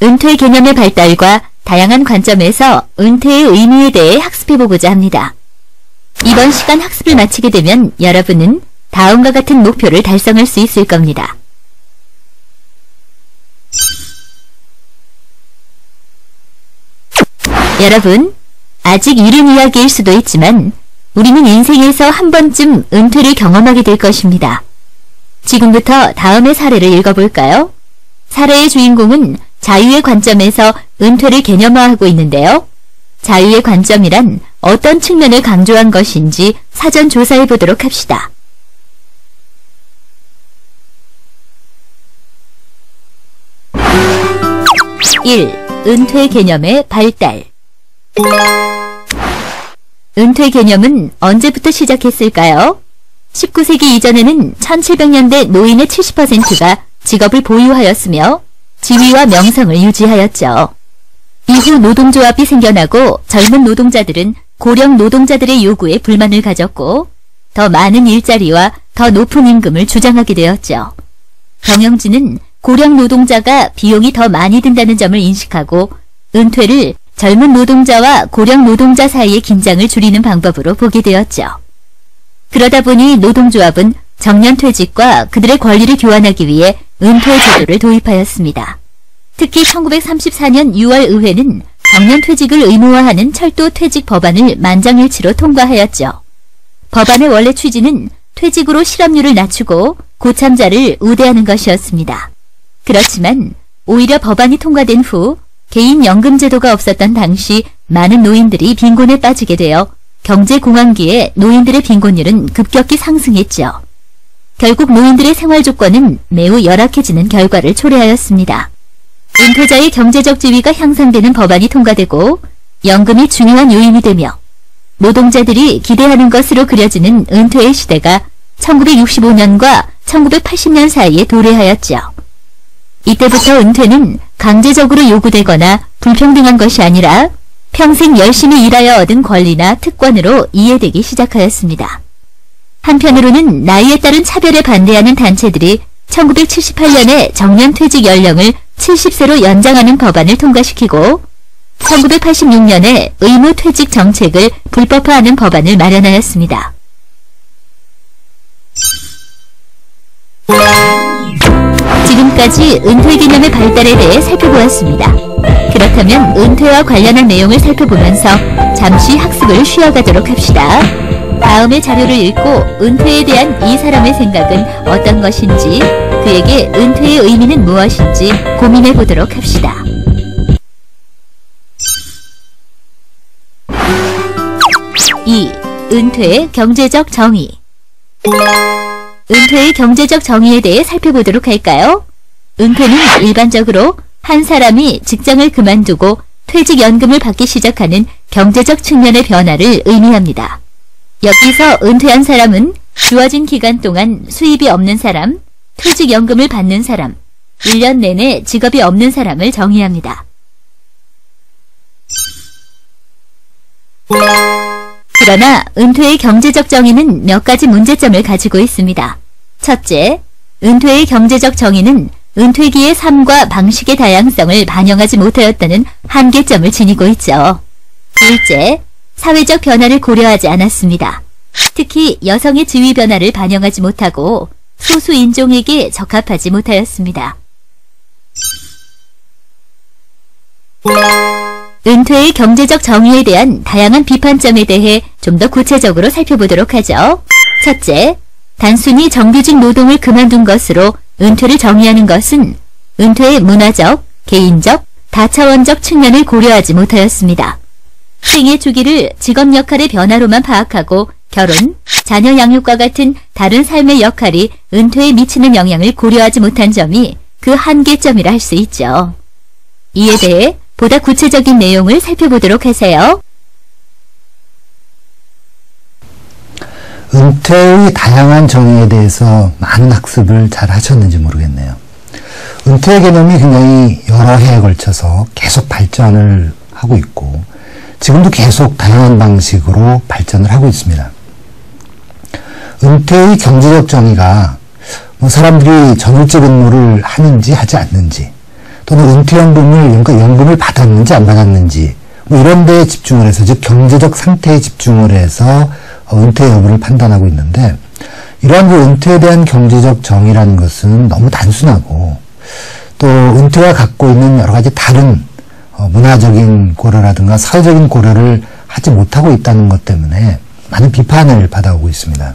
은퇴 개념의 발달과 다양한 관점에서 은퇴의 의미에 대해 학습해보고자 합니다. 이번 시간 학습을 마치게 되면 여러분은 다음과 같은 목표를 달성할 수 있을 겁니다. 여러분, 아직 이른 이야기일 수도 있지만 우리는 인생에서 한 번쯤 은퇴를 경험하게 될 것입니다. 지금부터 다음의 사례를 읽어볼까요? 사례의 주인공은 자유의 관점에서 은퇴를 개념화하고 있는데요. 자유의 관점이란 어떤 측면을 강조한 것인지 사전 조사해 보도록 합시다. 1. 은퇴 개념의 발달. 은퇴 개념은 언제부터 시작했을까요? 19세기 이전에는 1700년대 노인의 70%가 직업을 보유하였으며 지위와 명성을 유지하였죠. 이후 노동조합이 생겨나고 젊은 노동자들은 고령 노동자들의 요구에 불만을 가졌고 더 많은 일자리와 더 높은 임금을 주장하게 되었죠. 경영진은 고령 노동자가 비용이 더 많이 든다는 점을 인식하고 은퇴를 젊은 노동자와 고령 노동자 사이의 긴장을 줄이는 방법으로 보게 되었죠. 그러다 보니 노동조합은 정년퇴직과 그들의 권리를 교환하기 위해 은퇴 제도를 도입하였습니다. 특히 1934년 6월 의회는 정년퇴직을 의무화하는 철도 퇴직 법안을 만장일치로 통과하였죠. 법안의 원래 취지는 퇴직으로 실업률을 낮추고 고참자를 우대하는 것이었습니다. 그렇지만 오히려 법안이 통과된 후 개인연금 제도가 없었던 당시 많은 노인들이 빈곤에 빠지게 되어 경제공황기에 노인들의 빈곤율은 급격히 상승했죠. 결국 노인들의 생활 조건은 매우 열악해지는 결과를 초래하였습니다. 은퇴자의 경제적 지위가 향상되는 법안이 통과되고 연금이 중요한 요인이 되며 노동자들이 기대하는 것으로 그려지는 은퇴의 시대가 1965년과 1980년 사이에 도래하였죠. 이때부터 은퇴는 강제적으로 요구되거나 불평등한 것이 아니라 평생 열심히 일하여 얻은 권리나 특권으로 이해되기 시작하였습니다. 한편으로는 나이에 따른 차별에 반대하는 단체들이 1978년에 정년퇴직 연령을 70세로 연장하는 법안을 통과시키고 1986년에 의무퇴직 정책을 불법화하는 법안을 마련하였습니다. 지금까지 은퇴 개념의 발달에 대해 살펴보았습니다. 그렇다면 은퇴와 관련한 내용을 살펴보면서 잠시 학습을 쉬어가도록 합시다. 다음의 자료를 읽고 은퇴에 대한 이 사람의 생각은 어떤 것인지, 그에게 은퇴의 의미는 무엇인지 고민해 보도록 합시다. (2) 은퇴의 경제적 정의. 은퇴의 경제적 정의에 대해 살펴보도록 할까요? 은퇴는 일반적으로 한 사람이 직장을 그만두고 퇴직연금을 받기 시작하는 경제적 측면의 변화를 의미합니다. 여기서 은퇴한 사람은 주어진 기간 동안 수입이 없는 사람, 퇴직연금을 받는 사람, 1년 내내 직업이 없는 사람을 정의합니다. 그러나 은퇴의 경제적 정의는 몇 가지 문제점을 가지고 있습니다. 첫째, 은퇴의 경제적 정의는 은퇴기의 삶과 방식의 다양성을 반영하지 못하였다는 한계점을 지니고 있죠. 둘째, 사회적 변화를 고려하지 않았습니다. 특히 여성의 지위 변화를 반영하지 못하고 소수 인종에게 적합하지 못하였습니다. 은퇴의 경제적 정의에 대한 다양한 비판점에 대해 좀 더 구체적으로 살펴보도록 하죠. 첫째, 단순히 정규직 노동을 그만둔 것으로 은퇴를 정의하는 것은 은퇴의 문화적, 개인적, 다차원적 측면을 고려하지 못하였습니다. 생애 주기를 직업 역할의 변화로만 파악하고 결혼, 자녀 양육과 같은 다른 삶의 역할이 은퇴에 미치는 영향을 고려하지 못한 점이 그 한계점이라 할 수 있죠. 이에 대해 보다 구체적인 내용을 살펴보도록 하세요. 은퇴의 다양한 정의에 대해서 많은 학습을 잘 하셨는지 모르겠네요. 은퇴 개념이 굉장히 여러 해에 걸쳐서 계속 발전을 하고 있고 지금도 계속 다양한 방식으로 발전을 하고 있습니다. 은퇴의 경제적 정의가 뭐 사람들이 전월제 근무를 하는지 하지 않는지, 또는 은퇴연금을, 그러니까 연금을 받았는지 안 받았는지, 뭐 이런 데에 집중을 해서, 즉 경제적 상태에 집중을 해서 은퇴 여부를 판단하고 있는데, 이러한 그 은퇴에 대한 경제적 정의라는 것은 너무 단순하고, 또 은퇴가 갖고 있는 여러 가지 다른 문화적인 고려라든가 사회적인 고려를 하지 못하고 있다는 것 때문에 많은 비판을 받아오고 있습니다.